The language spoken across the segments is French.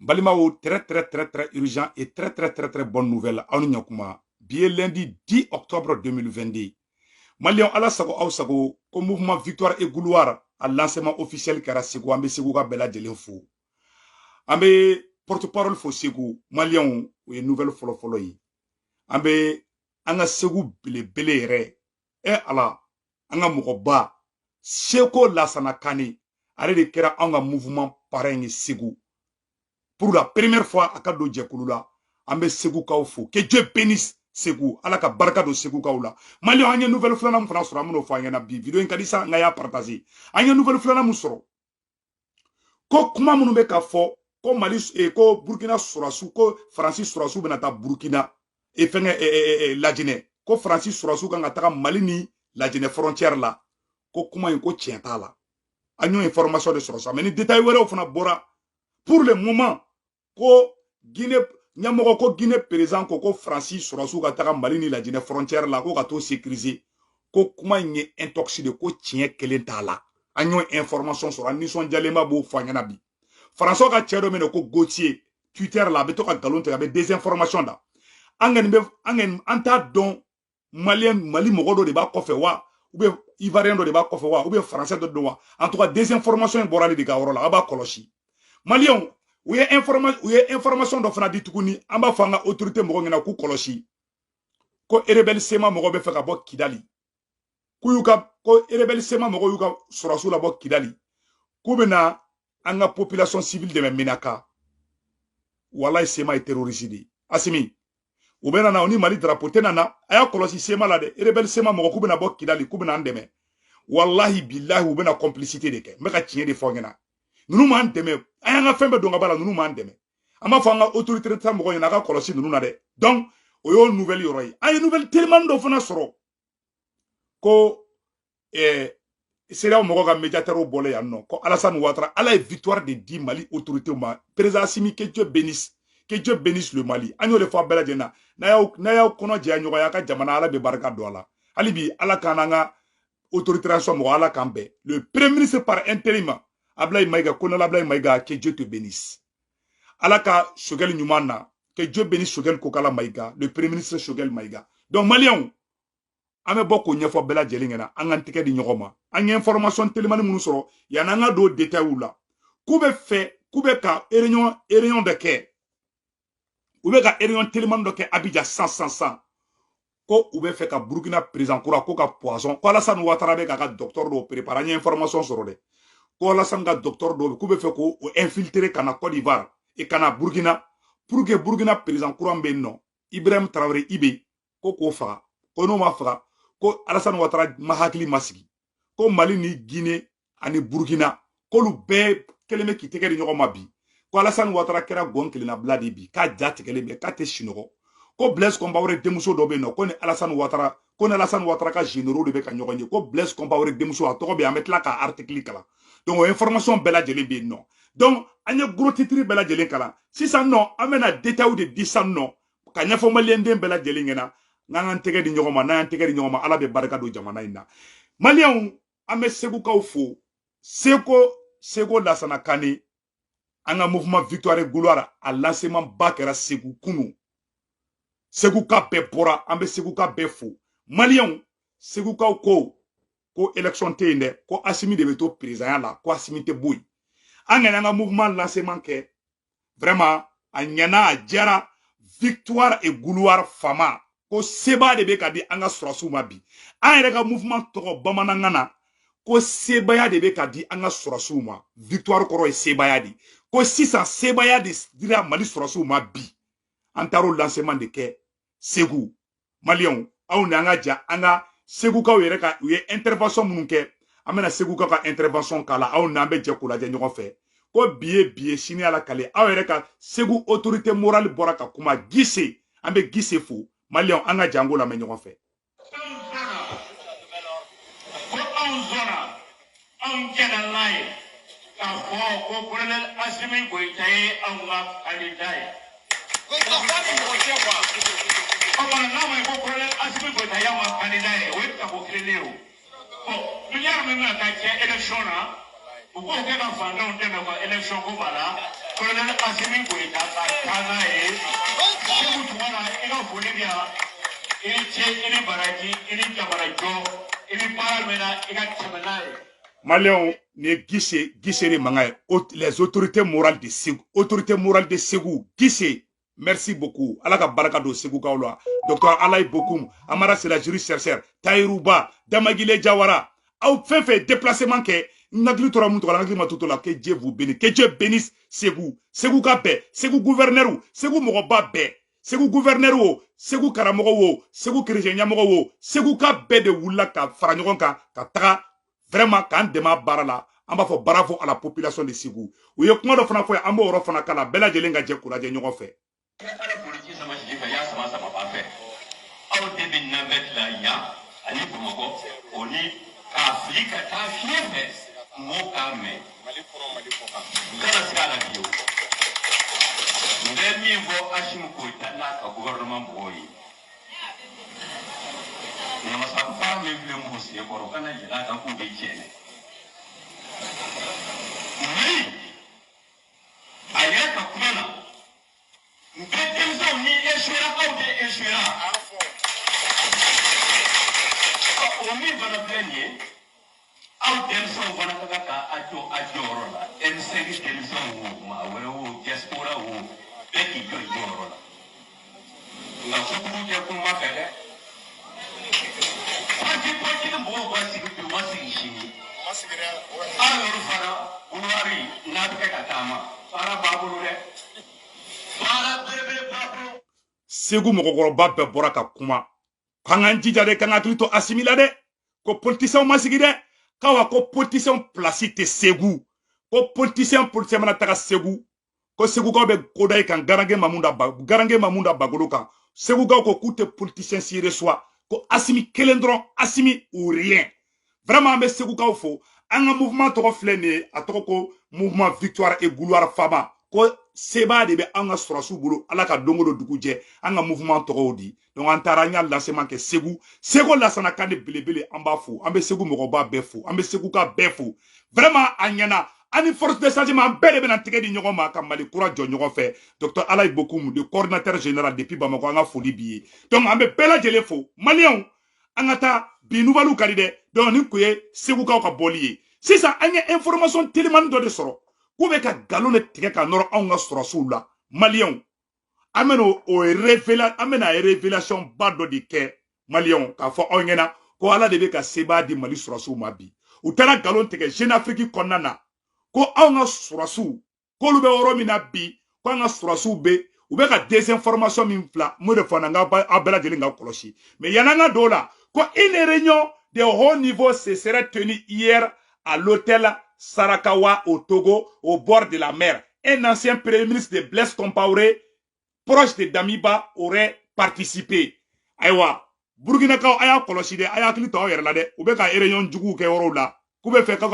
Balimao, très urgent et très bonne nouvelle. Bien lundi 10 octobre 2022. Malion ala sago aw sago ko mouvement victoire et gloire à lancement officiel kara Ségou ambe Ségou ka bela jelen fo. Ambe porte-parole fo Ségou Malion ou une nouvelle folo yi. Ambe anga Ségou bele yere e ala anga mogoba Seko Lassana Kane ale de kera anga mouvement parrain Ségou. Pour la première fois à Kado Djekulula, ambe Ségou Kaofo. Que Dieu bénisse Ségou. Ala ka barka do Ségou Kaoula. Mali anya nouvelle flana mfana sura muno fa yana bi video inkadisa ngaya partager. Anya nouvelle flana musoro. Ko kuma munu be ka fo ko Mali ko Burkina surasu ko Francis surasu benata Burkina e fenge Lajine. Ko Francis surasu kan ataka Mali ni Lajine frontière la. Ko kuma ko tienta la. Anyo information de surasu. Mais ni détail wéré fana bora. Pour le moment ko Guinée nyamogo ko Guinée président ko Francis Surasu ka taga Mali ni la Guinée frontière la ko ka to sécuriser ko kuma nye intoxiqué ko tien kelen ta la anyo information sur ni son jalema bo fanyana bi François ka tiedo meno ko Gauthier Twitter la be to ka galon te be des informations da angen anta don Mali mogodo de ba ko fe wa ou bien Ivoirien do de ba ko fe wa ou bien français do wa en tout cas des informations borali de ka worola aba koloshi Malion ou y a information do fana di tukuni amba fanga autorité mogo ngena ku koloshi ko rebel sema mogo be feka bo Kidali ku yuka ko rebel sema mogo yuka surasu la bo Kidali ku bena anga population civile de Menaka wallahi sema est terroriste asimi u bena na oni Mali drapeau tenana aya koloshi sema la de rebel sema mogo ku bena bo Kidali ku bena andeme wallahi billahi u bena complicité de ke meka tiye de fongena nunu man deme ayanga fembe donga bala nunu man deme ama fanga autorité ta mo ko ka kolosi nunu na de donc oyo nouvelle yoroy ay nouvelle tellement do fana soro ko c'est mo ga médiateur bolé ya non ko Alassane Ouattara ala victoire de 10 Mali autorité ma président Assimi que Dieu bénisse le Mali anyo le fa bela jena na yaw kono je anyo ya ka jamana ala be barka do ala alibi ala kananga autorité ration mo ala kambe le premier ministre par intérim Ablaye Maïga, Konala Ablaye Maïga, que Dieu te bénisse. Alaka Shogel Nyumana, que Dieu bénisse Shogel Kokala Maïga, le premier ministre Shogel Maïga. Donc, Malion, ame boko nyefo bela jelingena, angantike di nyogoma. Anye information telemani munusoro, yananga do détail ou la. Koube fait, koube ka, réunion de ke. Oube ka réunion telemani de ke, Abidja 100. Ko oube fait ka Burkina président koura, ko ka poison. Ko Alassane Ouattara be ka docteur do préparer anye information soro de. Ko Alassane ga docteur do ko be fe ko infiltrer kana Côte d'Ivoire et kana Burkina pour que Burkina président Kourambe non Ibrahim Traoré Ibe ko fa ko no ma fa ko Alassane Ouattara mahakli masigi ko Mali ni Guinée ani Burkina ko lu be keleme ki tegeri nyogo mabi ko Alassane Ouattara kera gonkele na bladi bi ka jati keleme ka te shinogo ko Blaise Compaoré demuso do be no ko ni Alassane Ouattara ka généraux de be ka nyogo ni ko Blaise Compaoré demuso a to be ametla ka article kala. Donc, information bella jeli non. Donc, anya gros titre bella jeli kala. Si ça non, amena détail de 10 non. Kanya fo malien den bella jeli ngena. Ngan tege di nyoma, ala be baraka do jamana ina. Malien ame Ségou Kaofo. Seko Lassana Kane. Anga mouvement victoire et gloire à lancement bakera Ségou Kounou. Ségou ka be pora, ambe Ségou ka be fo. Malien Ségou Kaoko. Ko élection te inde ko Assimi de beto président la ko Assimi te boy angana mouvement lancement ke vraiment anyana jara victoire et gloire fama ko seba de be kadi anga surasu mabi an mouvement to bamanangana ko sebaya de be kadi anga surasu ma victoire koro e sebaya di ko sisa sebaya de dira Mali surasu mabi antaro lancement de ke Ségou Malion aw nanga ja anga Ségou Kaw yere ka u ye intervention minnu kɛ an bɛna Ségou Kaw ka intervention k'a la aw n'an bɛ jɛ k'u lajɛ ɲɔgɔn fɛ ko bi sini ala kale aw yɛrɛ ka Ségou autorité morale bɔra ka kuma Gise an bɛ Gise fo Malien an ka jango lamɛn ɲɔgɔn fɛ. ko anw sɔnna anw cɛla n'a ye k'a fɔ ko colonel Assimi Goïta ye anw ka candidat ye. Comment n'a ma ko colonel Assimi Goïta y'anw ka candidat ye o ye tako kelen ye o. Bon n'i y'a mɛn ka kɛ élection na ko ke ka fandaw dɛmɛ ka élection ko b'a la colonel Assimi Goïta ka taa n'a ye Segu Tumana i ka foli di yan i ni ce i ni baraji i ni jabarajɔ i ni baara min na i ka tɛmɛ n'a ye. Maliens ni Guissé de Mangaye, les autorités morales de Ségou, autorités morales de Ségou, Guissé, merci beaucoup. Allah ka baraka do Ségou Kaola, docteur Alaï Bokoum, Amara c'est la juriste chercheur, Taïrouba, Damagile Jawara, au fait déplacement que Nagli Tora Moutou, Nagli Matoutola, que Dieu vous bénisse, que Dieu bénisse Ségou, Ségou Kabé, Ségou gouverneur, Ségou Moroba Bé, Ségou gouverneur, Ségou Karamogo, Ségou Kirjeniamogo, Ségou Kabé de Wula Ka Faranyoka, Katra. Vraiment, quand on barala, on va faire bravo à la population de Ségou. Ou y'a comment on fait un mot au fond à la belle jelenga j'ai courage de nous faire. Nama sampa mevile musi ekoro kana jela ta ku be chene ni ayaka kumana mpetemzo ni eshira au de eshira omi bana planye au demso bana kaka ajo rola ensegi demso ma wero diaspora wo beki jo rola na sukuru je kuma kale Ségou Mokoroba Beboraka Kuma. Kanganji Jade Kangatrito assimilade. Ko politicien masigide. Kawa ko politicien placite Ségou. Ko politicien manataka Ségou. Ko Ségou Gabe Kodaï kan Garange Mamunda Bagoloka. Ségou Gabe ko koute politicien si reçoit. Ko Assimi Kelendron, Assimi ou rien. Vraiment, mais Ségou Gabe fo. Un mouvement toko flene, a toko mouvement victoire et gouloir fama. Ko seba de be anga surasu bulu ala ka dongo dugu je anga mouvement toko di. Donc antaranya lancement ke Ségou lasana kande belebele amba fo. Ambe Ségou mogoba befo. Ambe Ségou ka befo. Vraiment anyana. Ani force de changement belle ben antike di nyogo ma kamali kura jo nyogo fe. Docteur Alaï Bokoum, le coordinateur général depuis Bamako anga foli biye. Donc ambe bela jele fo. Malien angata bi nouvelou kalide. Donc ni kuye Ségou ka boliye. C'est ça, il y a information tellement de soro. Koube ka galon ne tike ka noro anga sorosu la. Malien. Ameno o révélation bado di ke. Malien. Ka fo ongena. Ko ala debe ka seba di mali sorosu mabi. Ou tala galon tike Jeune Afrique konana. Ko anga sorosu. Ko lube oromina bi. Ko anga sorosu be. Ou be ka désinformation min fla. Mwede fananga abela jelinga koloshi. Mais yananga dola. Ko une réunion de haut niveau se serait tenue hier à l'hôtel Sarakawa au Togo, au bord de la mer. Un ancien premier ministre de Blaise Compaoré, proche de Damiba, aurait participé. Aïwa, Burkina Kao aya koloside, aya klito yerlade, ou beka ereyon djougou ke oro la. Koube feka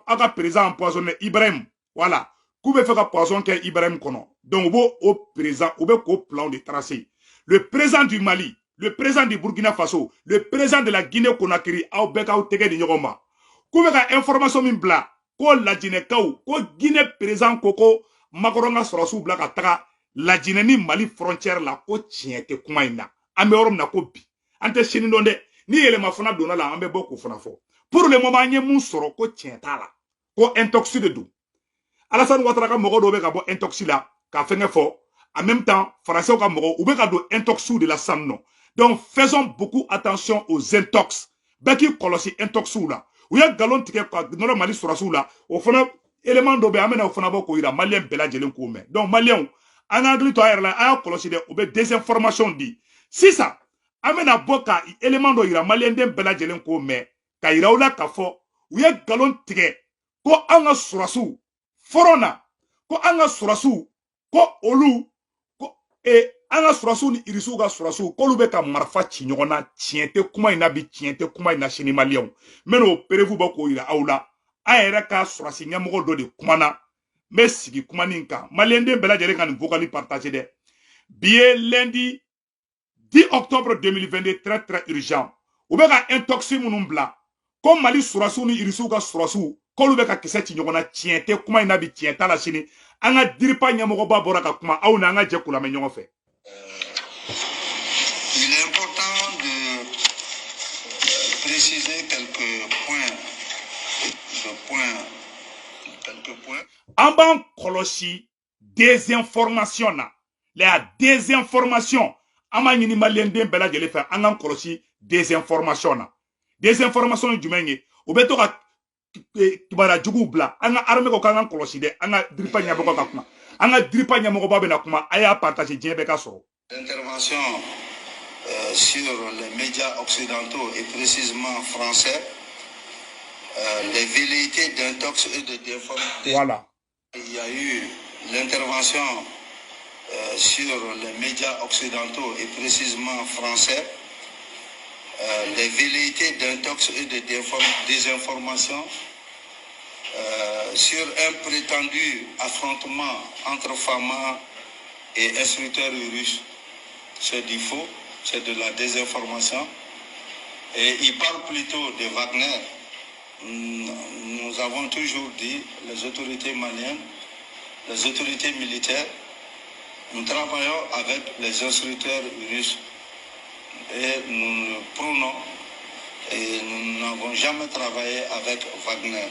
aka président empoisonné Ibrahim. Voilà. Koube feka poison ke Ibrahim kono. Donc, au président, ou beko plan de tracé. Le président du Mali, le président du Burkina Faso, le président de la Guinée-Conakry, au beka ou tege di nyogoma. Koube ka information min bla, ko la Guinée kaou, ko Guinée président koko, makoronga sorosu bla ka taga, la Guinée ni Mali frontière la, ko tiente kuma ina. Ame orom na ko bi. Ante chini donde, ni ele mafuna dona la, ambe boku funa fo. Pour le moment, nye moun soro, ko tienta la. Ko intoxi de dou. Alassane Ouattara ka mogo do be ka bo intoxi la, ka fenge fo. En même temps, français ka mogo, ou be ka do intoxi de la samno. Donc, faisons beaucoup attention aux intox. Beki kolosi intoxi la. Ou ya galon tike kwa nora Mali surasu la, o fana élément dobe amena o fana boko ira malien bela jelen ko me. Donc malien en anglais to ayerla aya kolosi de obe désinformation di. Si ça amena boka élément do ira malien den bela jelen ko me ka ira ola ka fo ou ya galon tike ko anga surasu forona ko anga surasu ko olu ko anga surasu ni irisu ga surasu ko lube ka marfa ci nyogona tiente kuma ina bi tiente kuma ina shini malien meno perevu bako ira aula ayera ka surasi nyamogo do de kumana me sigi kumaninka malien de bela jere kan vocali partager de bien lundi 10 octobre 2022 très urgent ou be ka intoxi munum bla ko Mali surasiw ni irisiw ka surasiw k'olu bɛ ka kisɛ ci ɲɔgɔn na tiɲɛ tɛ kuma in na bi tiɲɛ t'a la sini an ka diripa ɲɛmɔgɔba bɔra ka kuma aw n'an ka jɛ k'u lamɛn ɲɔgɔn fɛ. Il est important de préciser quelques points. An b'an kɔlɔsi désinformation na la désinformation an b'a ɲini maliyɛn den bɛɛ lajɛlen fɛ an k'an kɔlɔsi désinformation na désinformation ye jumɛn ye u bɛ to ka kibaruya juguw bila an ka armée ko k'an k'an kɔlɔsi dɛ an ka diripa ɲɛmɔgɔ ka kuma an ka diripa ɲɛmɔgɔba bɛ na kuma a y'a partager diɲɛ bɛɛ ka sɔrɔ. L'intervention sur les médias occidentaux et précisément français, les velléités d'intox et de déformation. Voilà. Il y a eu l'intervention sur les médias occidentaux et précisément français, les velléités d'intox et de désinformation sur un prétendu affrontement entre Fama et instructeurs russes. C'est du faux, c'est de la désinformation. Et il parle plutôt de Wagner. Nous avons toujours dit, les autorités maliennes, les autorités militaires, nous travaillons avec les instructeurs russes et nous le prônons et nous n'avons jamais travaillé avec Wagner.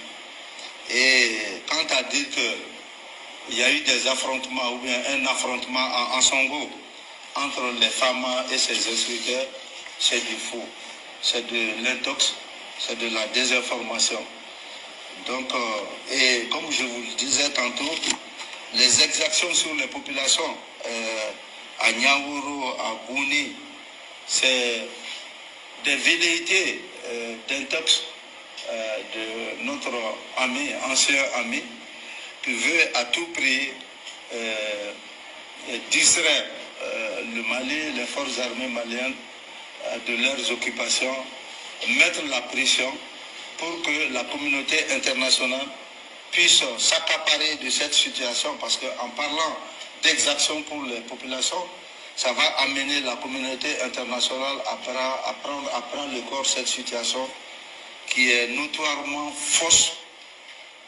Et quant à dire qu'il y a eu des affrontements ou bien un affrontement en Songo entre les femmes et ses instructeurs, c'est du faux, c'est de l'intox, c'est de la désinformation. Donc, et comme je vous le disais tantôt, les exactions sur les populations à Niaouro, à Bouni, c'est des velléités d'intox de notre ami, ancien ami, qui veut à tout prix distraire le Mali, les forces armées maliennes de leurs occupations, mettre la pression pour que la communauté internationale puisse s'accaparer de cette situation, parce qu'en parlant d'exactions pour les populations, ça va amener la communauté internationale à prendre le corps cette situation qui est notoirement fausse,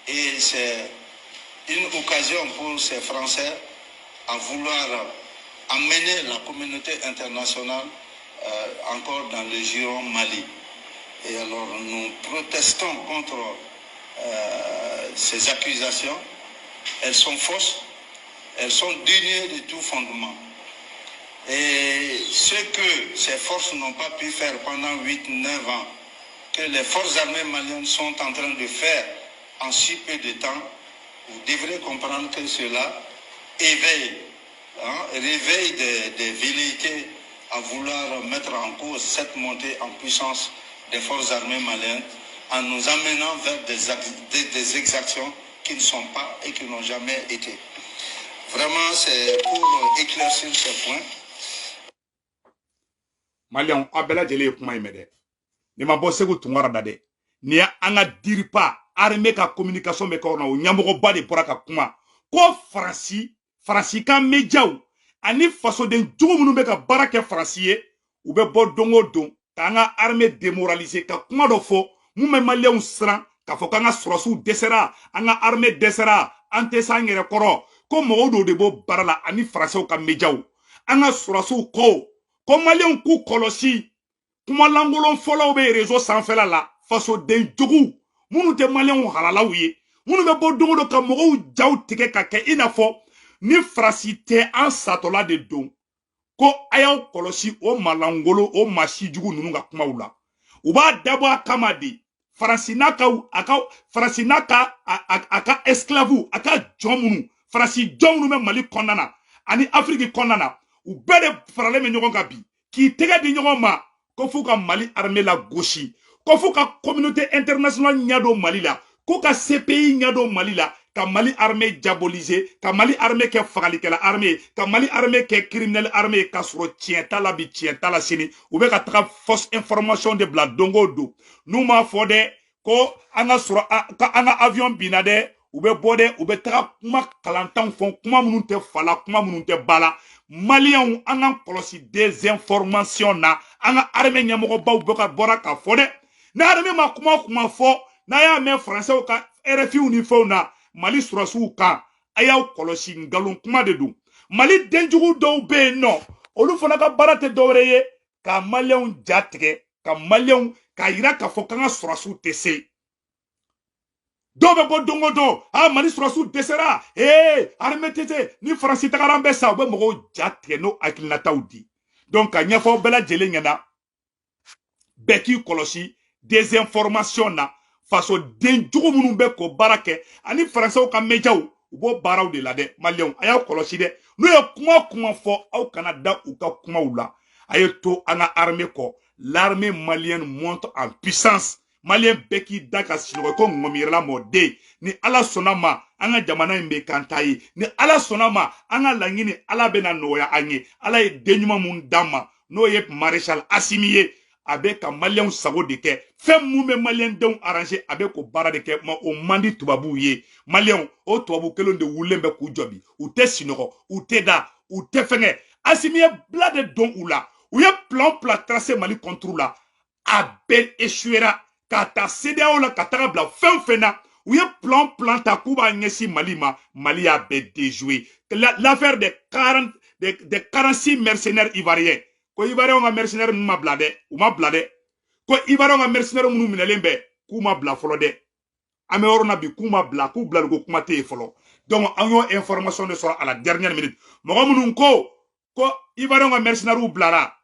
et c'est une occasion pour ces Français à vouloir amener la communauté internationale encore dans le giron Mali. Et alors nous protestons contre ces accusations. Elles sont fausses, elles sont dénuées de tout fondement. Et ce que ces forces n'ont pas pu faire pendant 8-9 ans, que les forces armées maliennes sont en train de faire en si peu de temps, vous devrez comprendre que cela réveille des velléités à vouloir mettre en cause cette montée en puissance des forces armées maliennes en nous amenant vers des exactions qui ne sont pas et qui n'ont jamais été. Vraiment, c'est pour éclaircir ce point. Maliens, abela jele kuma imede. Ni mabo segu tungara dade. Ni anga diripa armée ka communication me korna o nyamogo ba de poraka kuma. Ko Fransi ka mediaw ani faso den jogo munu be ka baraka Fransiye ou be bo dongo don ka nga armée démoralisée ka kuma do fo mu me maliens sran ka fo ka nga surasu desera anga armée desera ante sangere koro ko mogo de bo barala ani Français ka mediaw anga surasu ko maliens ku kolosi kuma langolon folo be réseau sanfela la faso den jogu munu te maliens halalaw ye munu be bo dongo do ka mogo jaw tike ka ke inafo ni Fransi te an satola de don ko ayaw kolosi o malangolo o masi jugu nunu ka kuma wula u b'a dabo kama de Fransi naka aka esclave aka jomunu Fransi jomunu me Mali kɔnɔna ani Afrique kɔnɔna u bɛɛ de faralen bɛ ɲɔgɔn kan bi k'i tɛgɛ di ɲɔgɔn ma ko f'u ka Mali armée la gosi ko f'u ka communauté internationale ɲɛdon Mali la ko ka CPI ɲɛdon Mali la ka Mali armée diaboliser ka Mali armée kɛ fagalikɛla armée ka Mali armée kɛ criminel armée ka sɔrɔ tiɲɛ t'a la bi tiɲɛ t'a la sini u bɛ ka taga fausse information de bila dongo don n'u m'a fɔ dɛ ko an ka sɔrɔ ka an ka avion binna dɛ u bɛ bɔ dɛ u bɛ taga kuma kalantanw fɔ kuma minnu tɛ fala kuma minnu tɛ bala Maliens an ka kɔlɔsi désinformation na an ka armée ɲɛmɔgɔbaw bɔra ka fɔ dɛ na armée ma kuma fo na ya me français o ka RFI ni fo na Mali surasu kan ayaw kolosi ngalon kuma de dun Mali denjugu dɔw be no olu fana ka barate dɔwreye ka malien jatige ka malien ka yira ka fo kan surasu tese dɔw bɛ bɔ dongo don Mali surasu desera armée tete ni faransi tagaran bɛ sa u bɛ mɔgɔw jatige no akilinataw di donc ka ɲɛfɔ bɛɛ lajɛlen ɲɛna bɛɛ k'i kɔlɔsi désinformation na faso den jugu minnu bɛ ko baara kɛ ani faransɛw ka médiaw u b'o baaraw de la dɛ maliyɛnw a y'aw kɔlɔsi dɛ n'u ye kuma fɔ aw kana da u ka kumaw la a ye to an ka armée kɔ l'armée malienne monte en puissance maliyɛn bɛɛ k'i da ka sinɔgɔ ko ŋɔmiyɛrɛla mɔden ni ala sɔnna ma an ka jamana in bɛ kan ta ye ni ala sɔnna ma an ka laɲini ala bɛna nɔgɔya an ye ala ye den ɲuman mun d'an ma n'o ye maréchal Assimi ye a bɛ ka maliyɛnw sago de kɛ fɛn mun bɛ maliyɛndenw arranger a bɛ ko baara de kɛ o man di tubabuw ye maliyɛnw o tubabu kelenw de wulilen bɛ k'u jɔ bi u tɛ sinɔgɔ u tɛ da u tɛ fɛngɛ Assimi ye bila de don u la u ye plan tracer Mali contre la a bɛɛ échouera ka ta CEDEAO la ka taga bila fɛn fɛn na u ye plan ta k'u b'a ɲɛsin Mali ma Mali y'a bɛɛ déjoué l'affaire des 46 mercenaires ivoiriens ko ivoiriens ka mercenaires ninnu ma bila dɛ u ma bila dɛ ko ivoiriens ka mercenaires minnu minɛlen bɛ k'u ma bila fɔlɔ dɛ an bɛ yɔrɔ na bi k'u ma bila k'u bila ko kuma tɛ yen fɔlɔ donc an y'o information de sɔrɔ à la dernière minute mɔgɔ minnu ko ivoiriens ka mercenaires bilara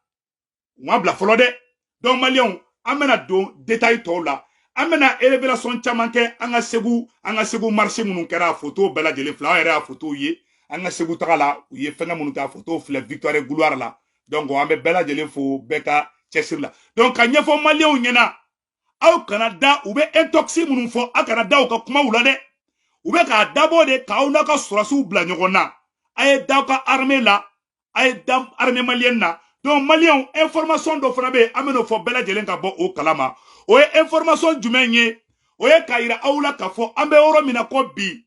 u ma bila fɔlɔ dɛ donc maliyɛnw an bɛna don détail tɔw la an bɛna révélation caman kɛ an ka segu marché minnu kɛra a photo bɛɛ lajɛlen filɛ aw yɛrɛ y'a photo ye an ka segu taga la u ye fɛngɛ minnu kɛ a photo filɛ Victoire Gouloir la donc an bɛ bɛɛ lajɛlen fo bɛɛ ka cɛsiri la donc ka ɲɛfɔ maliyɛnw ɲɛna aw kana da u bɛ intoxi minnu fɔ aw kana da u ka kumaw la dɛ u bɛ k'a dabɔ de k'aw n'a ka sɔrɔsiw bila ɲɔgɔn na a ye da aw ka armée la a ye da armée malienne na donc maliyɛnw information dɔ fana bɛ yen an bɛ n'o fɔ bɛɛ lajɛlen ka bɔ o kalama o ye information jumɛn ye o ye k'a yira aw la k'a fɔ an bɛ yɔrɔ min na ko bi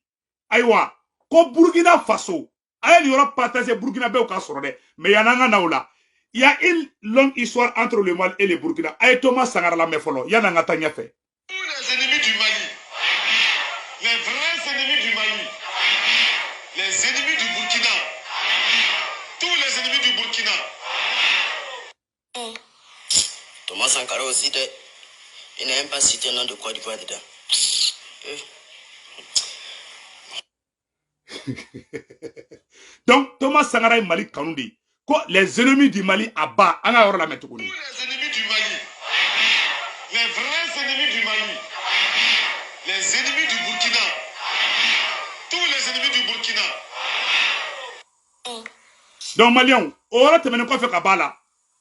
ayiwa ko Burkina Faso a ye nin yɔrɔ partager Burkina bɛɛ ka sɔrɔ dɛ mais yan'an ka na o la il y a une longue histoire entre le Mali et le Burkina a ye Thomas Sankara lamɛn fɔlɔ yan'an ka taa ɲɛfɛ. Tous les ennemis du Mali, les vrais ennemis du Mali, les ennemis du Burkina, tous les ennemis du Burkina. Thomas Sankara aussi, il n'a même pas cité le nom de Côte d'Ivoire dedans. Donc Thomas Sankara est Mali Kanoudi. Les ennemis du Mali à bas, on a la mettre. Tous les ennemis du Mali, les vrais ennemis du Mali, les ennemis du Burkina, tous les ennemis du Burkina. Donc Maliens, on va te mener quoi faire Kabala.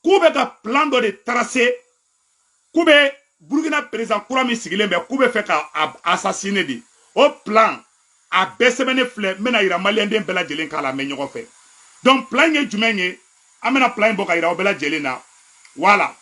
Koube ka plan de tracer. Koube Burkina président Kourami Sigilem, Koube fait ka assassiner di. Au plan a baissé mene flé, mena ira Malien den bela jelen kala menyo fait. Donc plan ye jumenye, amena plan boka ira bela jelena. Voilà.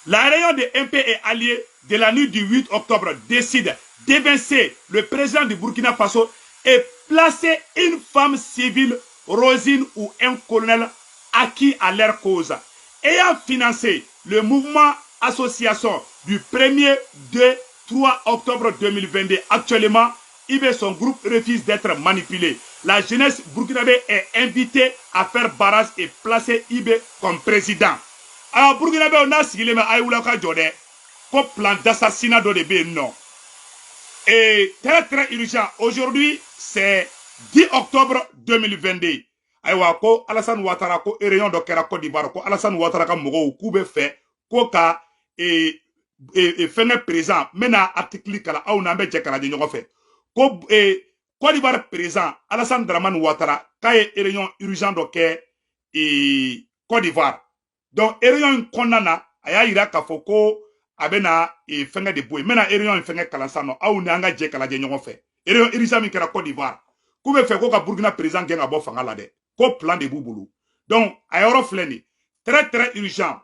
La réunion de MP et alliés de la nuit du 8 octobre décide d'évincer le président du Burkina Faso et placer une femme civile, Rosine ou un colonel acquis à leur cause, ayant financé le mouvement association du 1er, 2, 3 octobre 2022. Actuellement, IB son groupe refuse d'être manipulé. La jeunesse burkinabé est invitée à faire barrage et placer IB comme président. Alors, burkinabé, on a signé mais Aïoulaka Djodé, pour plan d'assassinat de B, non. Et très urgent. Aujourd'hui, c'est 10 octobre 2022. Aïwa ko Alassane Ouattara ko réunion do kera Côte d'Ivoire ko Alassane Ouattara ka mogo ku be fait ko ka fenge présent mena article kala aw na be je kala de ñogo fait ko Côte d'Ivoire présent Alassane Dramane Ouattara ka réunion urgent do ke Côte d'Ivoire donc réunion konnana aya ira ka fo ko abena fenge de boy mena réunion fenge kala sano aw na nga je kala de ñogo fait réunion urgent mi kera Côte d'Ivoire ku be fait ko ka Burkina présent genga bo fanga la de ko plan de Bouboulou. Donc, à Eurofleni, très urgent.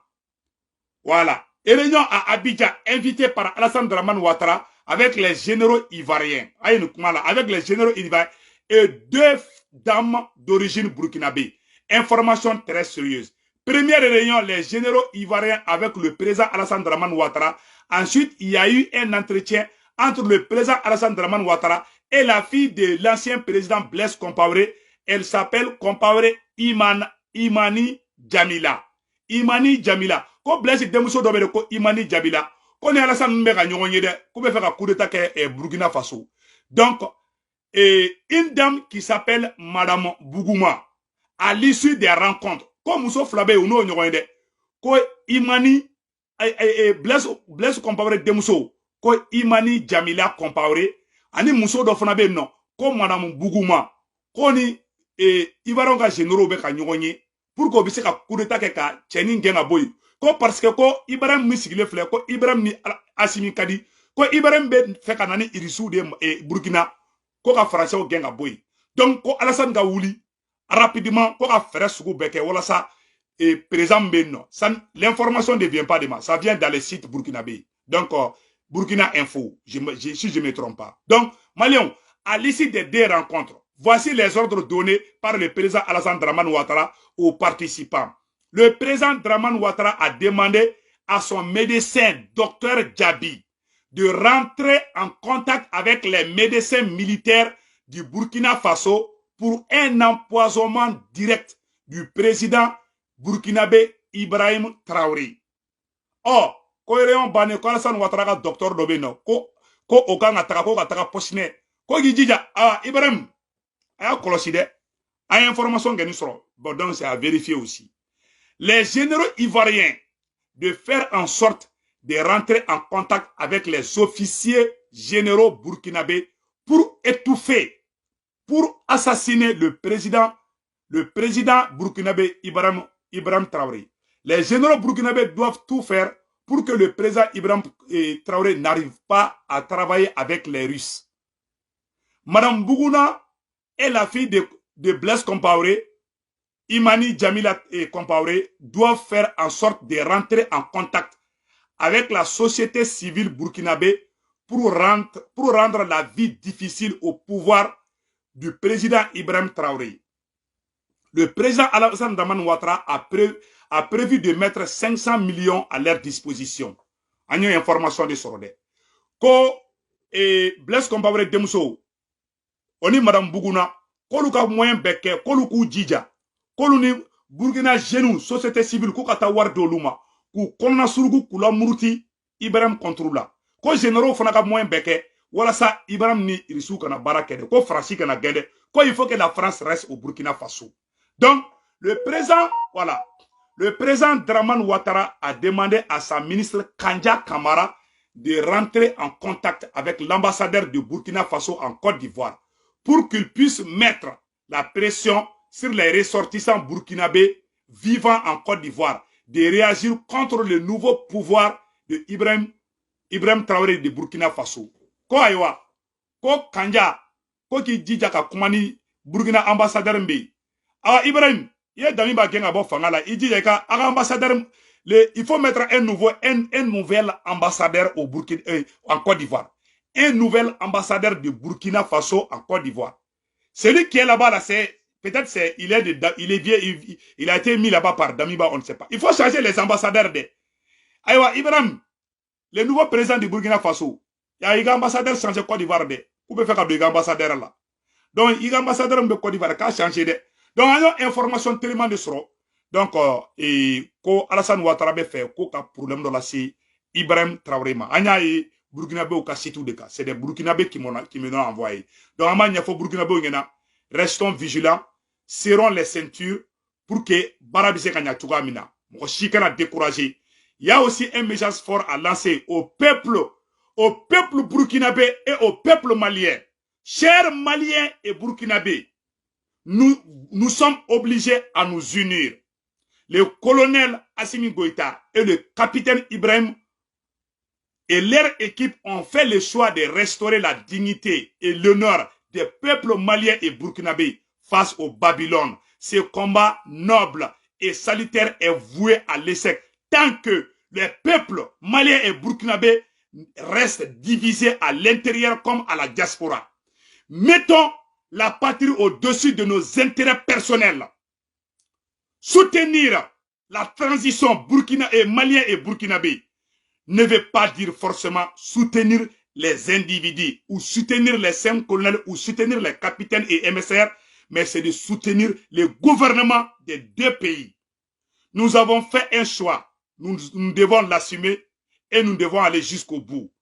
Voilà. Et réunion à Abidjan, invité par Alassane Dramane Ouattara avec les généraux ivoiriens. Avec les généraux ivoiriens et 2 dames d'origine burkinabé. Information très sérieuse. Première réunion, les généraux ivoiriens avec le président Alassane Dramane Ouattara Ensuite, il y a eu un entretien entre le président Alassane Dramane Ouattara et la fille de l'ancien président Blaise Compaoré. Elle s'appelle Compaoré Imani Jamila. Imani Jamila. Ko Blaise Demuso Dobere ko Imani Jamila. Ko ne Alassane Mbeka Nyonye de, ko be faire un coup d'état ke Burkina Faso. Donc, une dame qui s'appelle Madame Bougouma, à l'issue des rencontres, comme Mousso Flabé ou non Nyonye de, ko Imani Blaise Compaoré Demuso, ko Imani Jamila Compaoré, ani Mousso do fana be non, ko Madame Bougouma, ko ni Ibaron ka généraux be ka Nyonye, pour qu'on puisse ka coup d'état ke ka Tchenin Genga Boy. Ko parce que ko Ibrahim misigile flé ko Ibrahim ni Assimi Kadi ko Ibrahim be fait kanani irisu de Burkina ko ka français o genga boy. Donc ko Alassane ga wuli rapidement ko ka faire sugu beke wala ça présent benno. L'information ne vient pas de moi, ça vient dans les sites burkinabé. Donc Burkina Info, si je me trompe pas. Donc Malion, à l'issue des deux rencontres, voici les ordres donnés par le président Alassane Dramane Ouattara aux participants. Le président Dramane Ouattara a demandé à son médecin, docteur Djabi, de rentrer en contact avec les médecins militaires du Burkina Faso pour un empoisonnement direct du président burkinabé Ibrahim Traoré. Or, ko réon bané ko Alassane Ouattara ka docteur Dobeno, ko okanga taka ko kataka posine, ko gijija Ibrahim aya koloside, a information geni soro. Bon donc c'est à vérifier aussi. Les généraux ivoiriens de faire en sorte de rentrer en contact avec les officiers généraux burkinabés pour étouffer, pour assassiner le président burkinabé Ibrahim Traoré. Les généraux burkinabés doivent tout faire pour que le président Ibrahim Traoré n'arrive pas à travailler avec les Russes. Madame Bougouna est la fille de Blaise Compaoré. Imani Jamila et Compaoré doivent faire en sorte de rentrer en contact avec la société civile burkinabé pour rendre la vie difficile au pouvoir du président Ibrahim Traoré. Le président Alassane Dramane Ouattara a prévu de mettre 500 millions à leur disposition. On a une information de Sorode. Ko Blaise Compaoré Demuso, on est Madame Bougouna, ko luka moyen beke, ko luku djidja. Koluni Burkina Genou, société civile, ko kata war de luma, ku konna surugu kula muruti Ibrahim contrôla. Ko généraux fana ka moyen beke, wala sa Ibrahim ni irisu kana barakede, ko France kana gede, ko il faut que la France reste au Burkina Faso. Donc, le président Dramane Ouattara a demandé à sa ministre Kandja Kamara de rentrer en contact avec l'ambassadeur de Burkina Faso en Côte d'Ivoire pour qu'il puisse mettre la pression sur les ressortissants burkinabés vivant en Côte d'Ivoire, de réagir contre le nouveau pouvoir de Ibrahim Traoré de Burkina Faso. Ko aywa, ko Kandja, ko ki djidja ka kumani Burkina ambassadeur mbe. Ibrahim, il y a dami ba genga bo fangala, il dit ka ambassadeur il faut mettre un nouvel ambassadeur au Burkina en Côte d'Ivoire. Un nouvel ambassadeur de Burkina Faso en Côte d'Ivoire. Celui qui est là-bas là, c'est peut-être il est vieux, il a été mis là-bas par Damiba, on ne sait pas. Il faut changer les ambassadeurs de. Aïwa, Ibrahim, le nouveau président du Burkina Faso, il y a un ambassadeur changé Côte d'Ivoire de. Vous pouvez faire un ambassadeur là. Donc, il y a un ambassadeur de Côte d'Ivoire qui a changé de. Donc, il y a une information tellement de soro. Donc, ko Alassane Ouattara fait ko ka problème de la si Ibrahim Traoré ma. Anya yi Burkinabé ou ka sitou de cas. C'est des Burkinabés qui m'ont envoyé. Donc, il faut Burkinabé ngena. Restons vigilants, serrons les ceintures pour que Barabise Kanya Tougamina. Mon chikana découragé. Il y a aussi un message fort à lancer au peuple burkinabé et au peuple malien. Chers Maliens et Burkinabés, nous sommes obligés à nous unir. Le colonel Assimi Goïta et le capitaine Ibrahim et leur équipe ont fait le choix de restaurer la dignité et l'honneur des peuples maliens et burkinabés face au Babylone. Ce combat noble et salutaire est voué à l'échec tant que les peuples maliens et burkinabés restent divisés à l'intérieur comme à la diaspora. Mettons la patrie au-dessus de nos intérêts personnels. Soutenir la transition malien et burkinabé. ne veut pas dire forcément soutenir les individus ou soutenir les 5 colonels ou soutenir les capitaines et émissaires, mais c'est de soutenir le gouvernement des 2 pays. Nous avons fait un choix. Nous devons l'assumer et nous devons aller jusqu'au bout.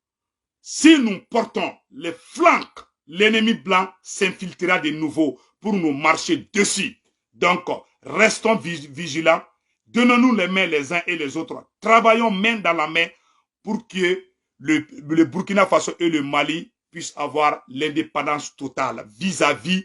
Si nous portons les flancs, l'ennemi blanc s'infiltrera de nouveau pour nous marcher dessus. Donc, restons vigilants. Donnons-nous les mains les uns et les autres. Travaillons main dans la main pour que le Burkina Faso et le Mali puissent avoir l'indépendance totale vis-à-vis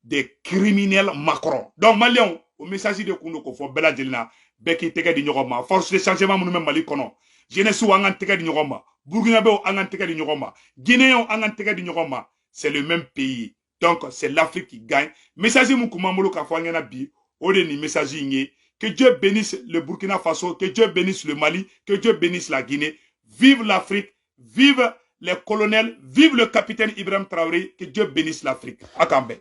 des criminels Macron. Donc, Maliens, au message de Kounoko, faut bella djelina, beki teke di nyogoma, force de changement mounou même Mali kono. Jeunesse ou angan teke di nyogoma, Burkina Faso angan teke di nyogoma, Guinéen angan teke di nyogoma, c'est le même pays. Donc, c'est l'Afrique qui gagne. Message moukouma moulo ka fwangena bi, ode ni message yinye, que Dieu bénisse le Burkina Faso, que Dieu bénisse le Mali, que Dieu bénisse la Guinée. Vive l'Afrique, vive les colonels, vive le capitaine Ibrahim Traoré, que Dieu bénisse l'Afrique. Akambe.